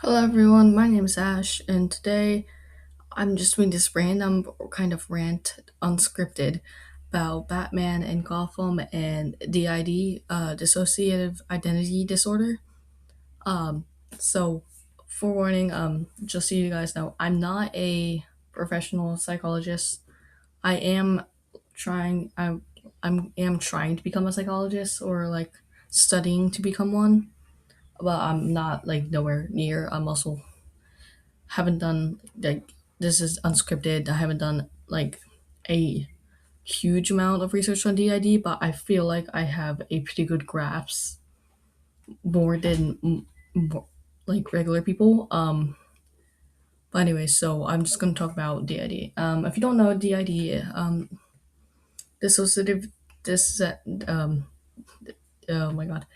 Hello everyone, my name is Ash, and today I'm just doing this random kind of rant, unscripted, about Batman and Gotham and DID, dissociative identity disorder. Um, so, forewarning, just so you guys know, I'm not a professional psychologist. I am I'm trying to become a psychologist or like studying to become one, but I'm not like nowhere near. I'm also haven't done like this is unscripted. I haven't done like a huge amount of research on DID, but I feel like I have a pretty good grasp more than like regular people. But anyway, so I'm just gonna talk about DID. If you don't know DID, dissociative this oh my god,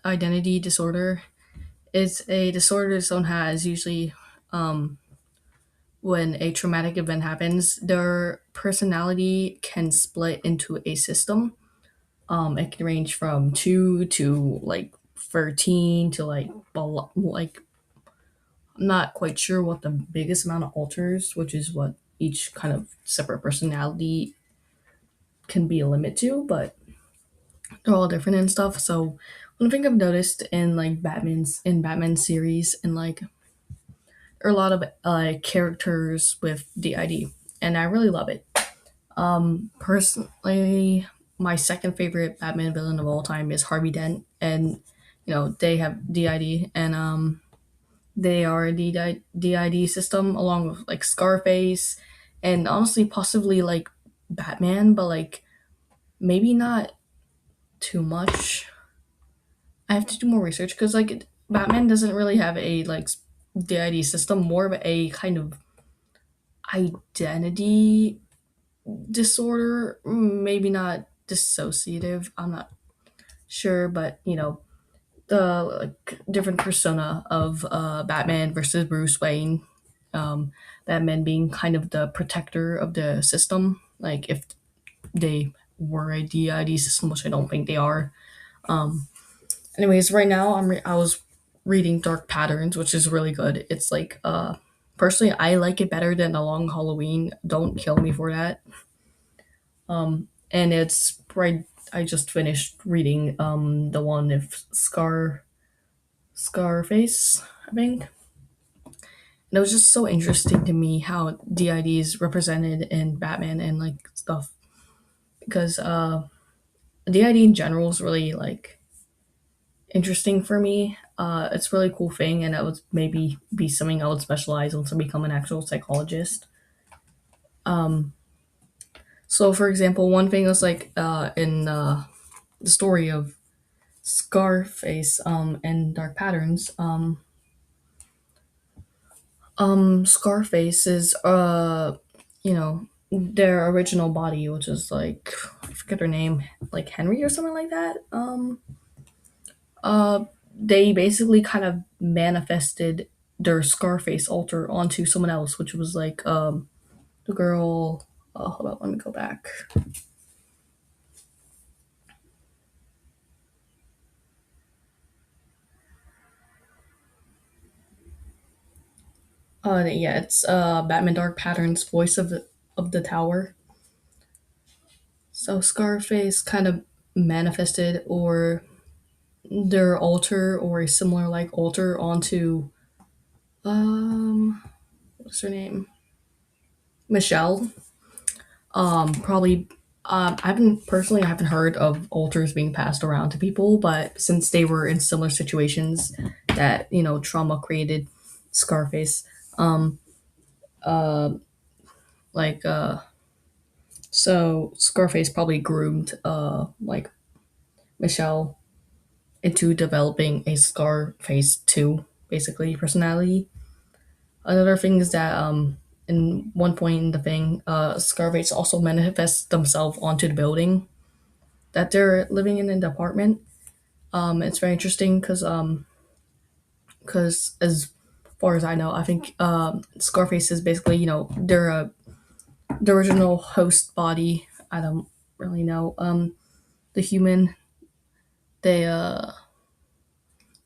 identity disorder. It's a disorder someone has usually um when a traumatic event happens, their personality can split into a system. It can range from 2 to like 13 to like I'm not quite sure what the biggest amount of alters, which is what each kind of separate personality can be a limit to, but they're all different and stuff. So one thing I've noticed in like Batman series and like there are a lot of characters with DID, and I really love it. Personally, my second favorite Batman villain of all time is Harvey Dent, and they have DID, and they are a DID system along with like Scarface, and honestly, possibly like Batman, but like maybe not too much. I have to do more research because Batman doesn't really have a like DID system, more of a kind of identity disorder, maybe not dissociative. I'm not sure, but the like different persona of Batman versus Bruce Wayne. Batman being kind of the protector of the system. Like if they were a DID system, which I don't think they are. Um, Anyways, right now I was reading Dark Patterns, which is really good. It's like personally I like it better than The Long Halloween. Don't kill me for that. And it's right. I just finished reading the one if Scarface, I think. And it was just so interesting to me how DID is represented in Batman and like stuff because DID in general is really like interesting for me. It's a really cool thing, and it would maybe be something I would specialize once I become an actual psychologist. Um, so, for example, one thing was like in the story of Scarface and Dark Patterns. Scarface is their original body, which is like I forget her name, like Henry or something like that. They basically kind of manifested their Scarface alter onto someone else, which was like the girl. Oh, hold on, let me go back. Yeah, it's Batman Dark Patterns voice of the tower. So Scarface kind of manifested or their alter or a similar like alter onto um what's her name, Michelle. Probably I haven't heard of alters being passed around to people, but since they were in similar situations that trauma created Scarface, um uh like so Scarface probably groomed like Michelle into developing a Scarface 2 basically personality. Another thing is that in one point in the thing, Scarface also manifests themselves onto the building that they're living in the apartment. It's very interesting because as far as I know, I think Scarface is basically they're the original host body. I don't really know the human. They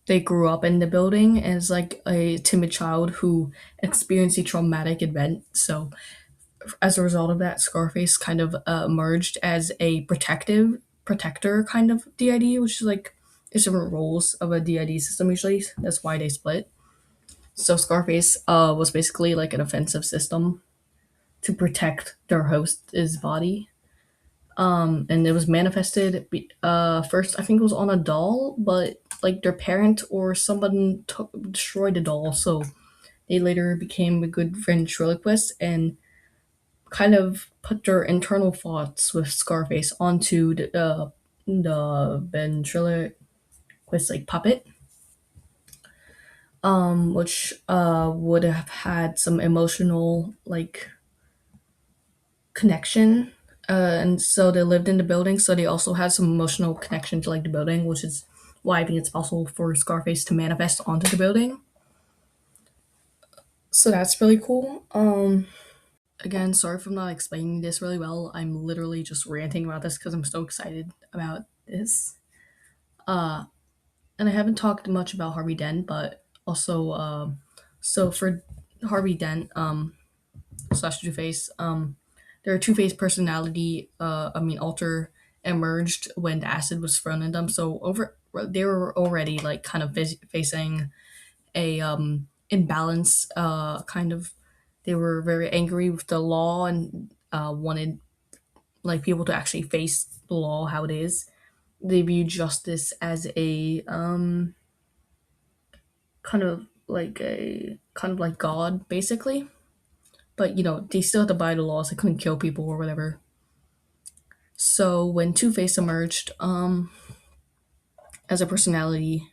they grew up in the building as like a timid child who experienced a traumatic event. So as a result of that, Scarface kind of emerged as a protector kind of DID, which is like there's different roles of a DID system usually. That's why they split. So Scarface was basically like an offensive system to protect their host's body. And it was manifested first. I think it was on a doll, but like their parent or someone destroyed the doll, so they later became a good ventriloquist and kind of put their internal thoughts with Scarface onto the ventriloquist like puppet, which would have had some emotional like connection. And so they lived in the building, so they also had some emotional connection to like the building, which is why I think it's possible for Scarface to manifest onto the building. So that's really cool. Again, sorry if I'm not explaining this really well. I'm literally just ranting about this because I'm so excited about this. Uh, and I haven't talked much about Harvey Dent, but also, so for Harvey Dent, slash Two Face, their Two Face personality, alter emerged when the acid was thrown in them. So they were already like kind of facing a imbalance, kind of. They were very angry with the law and wanted like people to actually face the law how it is. They view justice as a kind of like God, basically. But they still had to abide the laws. They couldn't kill people or whatever. So when Two Face emerged as a personality,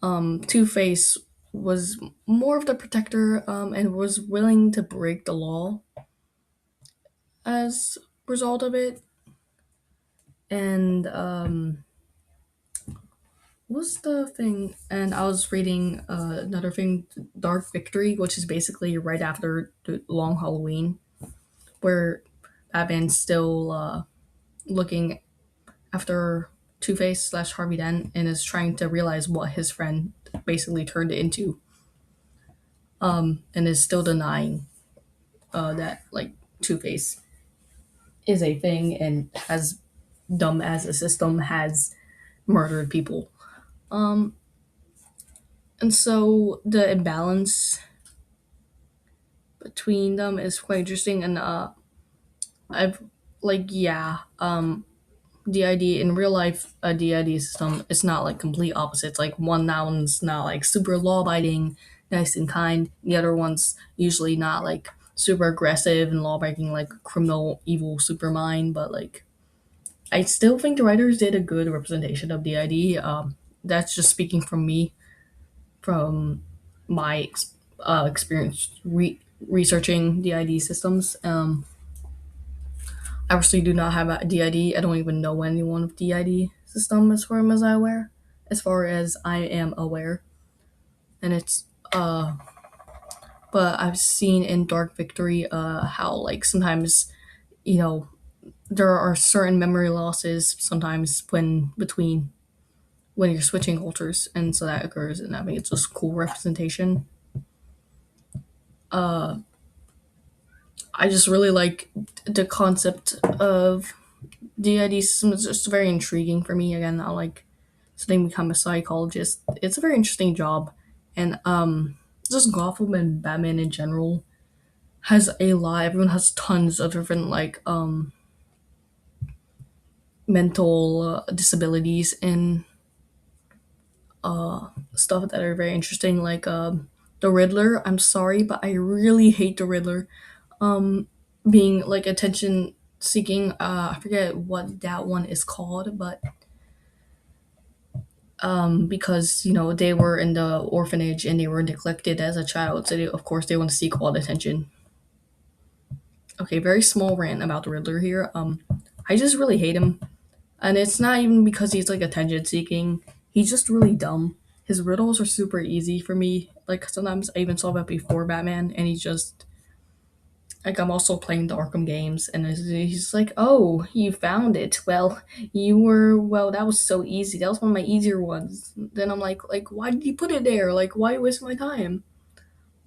Two Face was more of the protector, and was willing to break the law as a result of it. And what's the thing? And I was reading another thing, Dark Victory, which is basically right after the Long Halloween, where Batman's still looking after Two Face slash Harvey Dent and is trying to realize what his friend basically turned it into, and is still denying that like Two Face is a thing and as dumb as a system has murdered people. Um, and so the imbalance between them is quite interesting, and I've like yeah, DID in real life, a DID system it's not like complete opposites. Like one that one's not like super law abiding, nice and kind. The other one's usually not like super aggressive and law breaking like criminal evil supermind. But like I still think the writers did a good representation of DID. That's just speaking from me, from my experience researching DID systems. I actually do not have a DID. I don't even know anyone with DID system as far as I am aware. And it's but I've seen in Dark Victory how like sometimes, you know, there are certain memory losses sometimes when you're switching cultures, and so that occurs, and I think it's just cool representation. I just really like the concept of DID system. It's just very intriguing for me. Again, I like studying become a psychologist. It's a very interesting job, and just Gotham and Batman in general has a lot. Everyone has tons of different like mental disabilities and stuff that are very interesting. Like the Riddler. I'm sorry, but I really hate the Riddler. Being like attention seeking. I forget what that one is called, but because they were in the orphanage and they were neglected as a child, so of course they want to seek all the attention. Okay, very small rant about the Riddler here. I just really hate him, and it's not even because he's like attention seeking. He's just really dumb. His riddles are super easy for me. Like sometimes I even saw that before Batman, and he's just Like I'm also playing the Arkham games, and he's like, "Oh, you found it. Well, that was so easy. That was one of my easier ones." Then I'm like, why did you put it there? Like, why waste my time?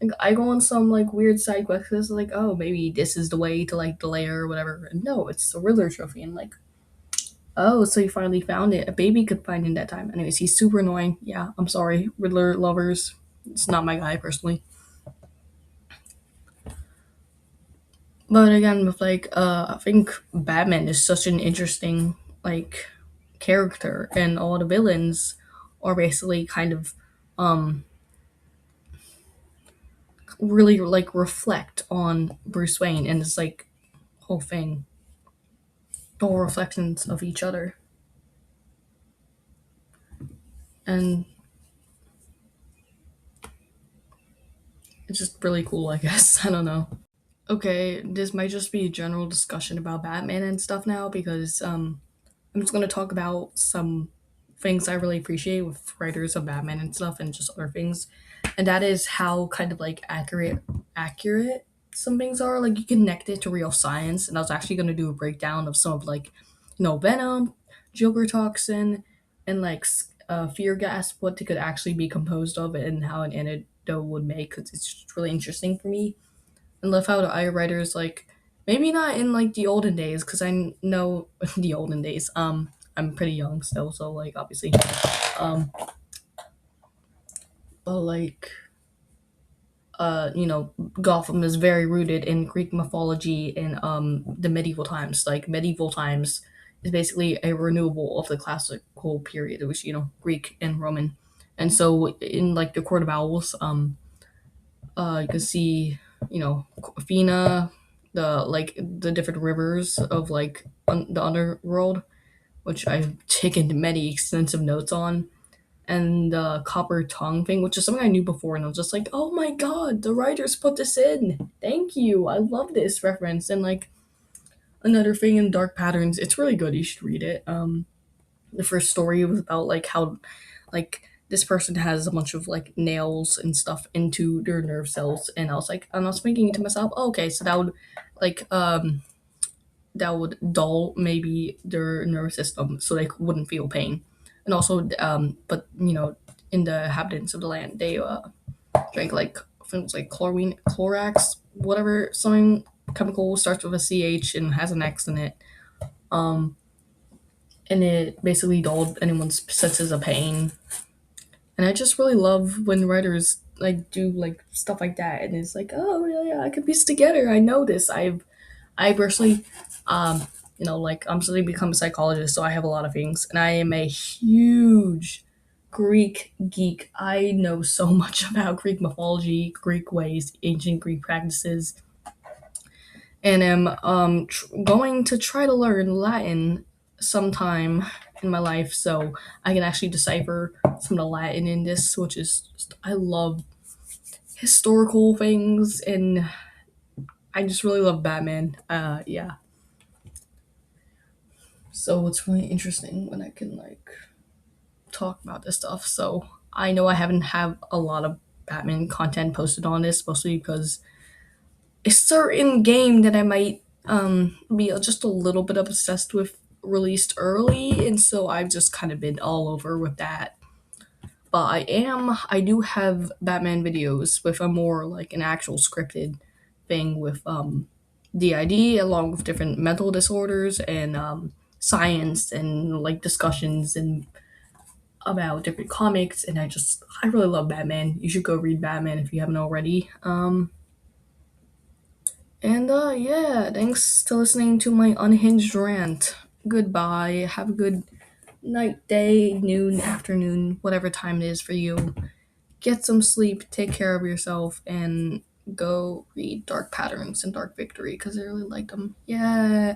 Like, I go on some like weird side quests. It's like, oh, maybe this is the way to like the layer or whatever. And no, it's a Riddler trophy. And like, oh, so you finally found it. A baby could find it in that time. Anyways, he's super annoying. Yeah, I'm sorry, Riddler lovers. It's not my guy personally. But again, with like, I think Batman is such an interesting like character, and all the villains are basically kind of um really like reflect on Bruce Wayne, and it's like whole thing, all reflections of each other, and it's just really cool. I guess I don't know. Okay, this might just be a general discussion about Batman and stuff now because I'm just gonna talk about some things I really appreciate with writers of Batman and stuff, and just other things, and that is how kind of like accurate some things are. Like you connect it to real science, and I was actually gonna do a breakdown of some of like, Venom, Joker toxin, and like fear gas, what they could actually be composed of, and how an antidote would make. Because it's just really interesting for me, and love how the eye writers like maybe not in like the olden days because I know the olden days. I'm pretty young still, so like obviously, um, but like Gotham is very rooted in Greek mythology and the medieval times. Like medieval times is basically a renewal of the classical period. It was Greek and Roman, and so in like the Court of Owls, you can see, Athena, the different rivers of like the underworld, which I've taken many extensive notes on, and the copper tongue thing, which is something I knew before, and I was just like, oh my god, the writers put this in. Thank you. I love this reference. And like another thing in Dark Patterns, it's really good. You should read it. The first story was about like how like this person has a bunch of like nails and stuff into their nerve cells, and I was thinking to myself, oh, okay, so like that would dull maybe their nervous system so they wouldn't feel pain. And also but in the inhabitants of the land, they drank like, I think it was like chlorine, Clorax, whatever, something chemical starts with a CH and has an X in it, um and it basically dulled anyone's senses of pain. And I just really love when writers like do like stuff like that, and it's like, oh yeah, yeah, I can piece together. I know this. I personally, um, like I'm studying to become a psychologist, so I have a lot of things, and I am a huge Greek geek. I know so much about Greek mythology, Greek ways, ancient Greek practices, and am going to try to learn Latin sometime in my life, so I can actually decipher some of the Latin in this, which is just, I love historical things, and I just really love Batman. Yeah. So it's really interesting when I can like talk about this stuff. So I know I haven't have a lot of Batman content posted on this, mostly because a certain game that I might be just a little bit obsessed with released early, and so I've just kind of been all over with that. But I do have Batman videos with a more like an actual scripted thing with DID, along with different mental disorders and science and like discussions and about different comics. And I really love Batman. You should go read Batman if you haven't already. And yeah, thanks to listening to my unhinged rant. Goodbye. Have a good night, day, noon, afternoon, whatever time it is for you. Get some sleep, take care of yourself, and go read Dark Patterns and Dark Victory because I really like them. Yeah.